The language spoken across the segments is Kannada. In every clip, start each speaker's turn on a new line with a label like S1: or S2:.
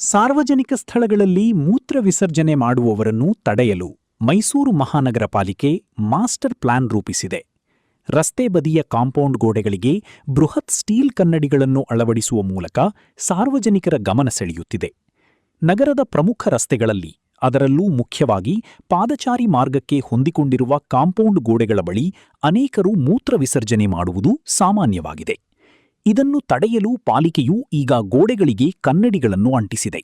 S1: ಸಾರ್ವಜನಿಕ ಸ್ಥಳಗಳಲ್ಲಿ ಮೂತ್ರ ವಿಸರ್ಜನೆ ಮಾಡುವವರನ್ನು ತಡೆಯಲು ಮೈಸೂರು ಮಹಾನಗರ ಪಾಲಿಕೆ ಮಾಸ್ಟರ್ ಪ್ಲಾನ್ ರೂಪಿಸಿದೆ. ರಸ್ತೆ ಬದಿಯ ಕಾಂಪೌಂಡ್ ಗೋಡೆಗಳಿಗೆ ಬೃಹತ್ ಸ್ಟೀಲ್ ಕನ್ನಡಿಗಳನ್ನು ಅಳವಡಿಸುವ ಮೂಲಕ ಸಾರ್ವಜನಿಕರ ಗಮನ ಸೆಳೆಯುತ್ತಿದೆ. ನಗರದ ಪ್ರಮುಖ ರಸ್ತೆಗಳಲ್ಲಿ, ಅದರಲ್ಲೂ ಮುಖ್ಯವಾಗಿ ಪಾದಚಾರಿ ಮಾರ್ಗಕ್ಕೆ ಹೊಂದಿಕೊಂಡಿರುವ ಕಾಂಪೌಂಡ್ ಗೋಡೆಗಳ ಬಳಿ ಅನೇಕರು ಮೂತ್ರ ವಿಸರ್ಜನೆ ಮಾಡುವುದು ಸಾಮಾನ್ಯವಾಗಿದೆ. ಇದನ್ನು ತಡೆಯಲು ಪಾಲಿಕೆಯು ಈಗ ಗೋಡೆಗಳಿಗೆ ಕನ್ನಡಿಗಳನ್ನು ಅಂಟಿಸಿದೆ.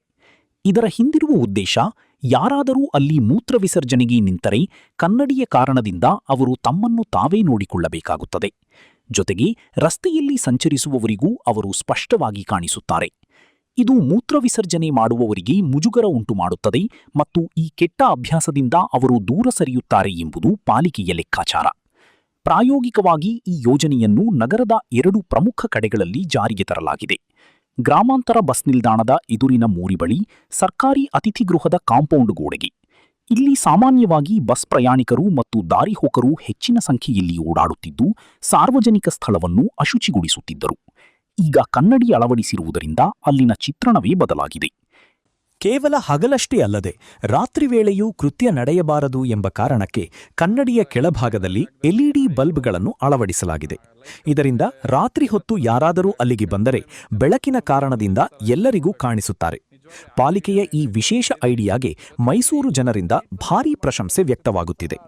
S1: ಇದರ ಹಿಂದಿರುವ ಉದ್ದೇಶ, ಯಾರಾದರೂ ಅಲ್ಲಿ ಮೂತ್ರ ವಿಸರ್ಜನೆಗೆ ನಿಂತರೆ ಕನ್ನಡಿಯ ಕಾರಣದಿಂದ ಅವರು ತಮ್ಮನ್ನು ತಾವೇ ನೋಡಿಕೊಳ್ಳಬೇಕಾಗುತ್ತದೆ. ಜೊತೆಗೆ ರಸ್ತೆಯಲ್ಲಿ ಸಂಚರಿಸುವವರಿಗೂ ಅವರು ಸ್ಪಷ್ಟವಾಗಿ ಕಾಣಿಸುತ್ತಾರೆ. ಇದು ಮೂತ್ರ ವಿಸರ್ಜನೆ ಮಾಡುವವರಿಗೆ ಮುಜುಗರ ಉಂಟುಮಾಡುತ್ತದೆ ಮತ್ತು ಈ ಕೆಟ್ಟ ಅಭ್ಯಾಸದಿಂದ ಅವರು ದೂರ ಸರಿಯುತ್ತಾರೆ ಎಂಬುದು ಪಾಲಿಕೆಯ ಲೆಕ್ಕಾಚಾರ. ಪ್ರಾಯೋಗಿಕವಾಗಿ ಈ ಯೋಜನೆಯನ್ನು ನಗರದ 2 ಪ್ರಮುಖ ಕಡೆಗಳಲ್ಲಿ ಜಾರಿಗೆ ತರಲಾಗಿದೆ. ಗ್ರಾಮಾಂತರ ಬಸ್ ನಿಲ್ದಾಣದ ಎದುರಿನ ಮೋರಿ ಬಳಿ ಸರ್ಕಾರಿ ಅತಿಥಿಗೃಹದ ಕಾಂಪೌಂಡ್ ಗೋಡೆಗೆ. ಇಲ್ಲಿ ಸಾಮಾನ್ಯವಾಗಿ ಬಸ್ ಪ್ರಯಾಣಿಕರು ಮತ್ತು ದಾರಿಹೋಕರು ಹೆಚ್ಚಿನ ಸಂಖ್ಯೆಯಲ್ಲಿ ಓಡಾಡುತ್ತಿದ್ದು ಸಾರ್ವಜನಿಕ ಸ್ಥಳವನ್ನು ಅಶುಚಿಗೊಳಿಸುತ್ತಿದ್ದರು. ಈಗ ಕನ್ನಡಿ ಅಳವಡಿಸಿರುವುದರಿಂದ ಅಲ್ಲಿನ ಚಿತ್ರಣವೇ ಬದಲಾಗಿದೆ.
S2: ಕೇವಲ ಹಗಲಷ್ಟೇ ಅಲ್ಲದೆ ರಾತ್ರಿ ವೇಳೆಯೂ ಕೃತ್ಯ ನಡೆಯಬಾರದು ಎಂಬ ಕಾರಣಕ್ಕೆ ಕನ್ನಡಿಯ ಕೆಳಭಾಗದಲ್ಲಿ ಎಲ್ಇಡಿ ಬಲ್ಬ್ಗಳನ್ನು ಅಳವಡಿಸಲಾಗಿದೆ. ಇದರಿಂದ ರಾತ್ರಿ ಹೊತ್ತು ಯಾರಾದರೂ ಅಲ್ಲಿಗೆ ಬಂದರೆ ಬೆಳಕಿನ ಕಾರಣದಿಂದ ಎಲ್ಲರಿಗೂ ಕಾಣಿಸುತ್ತಾರೆ. ಪಾಲಿಕೆಯ ಈ ವಿಶೇಷ ಐಡಿಯಾಗೆ ಮೈಸೂರು ಜನರಿಂದ ಭಾರೀ ಪ್ರಶಂಸೆ ವ್ಯಕ್ತವಾಗುತ್ತಿದೆ.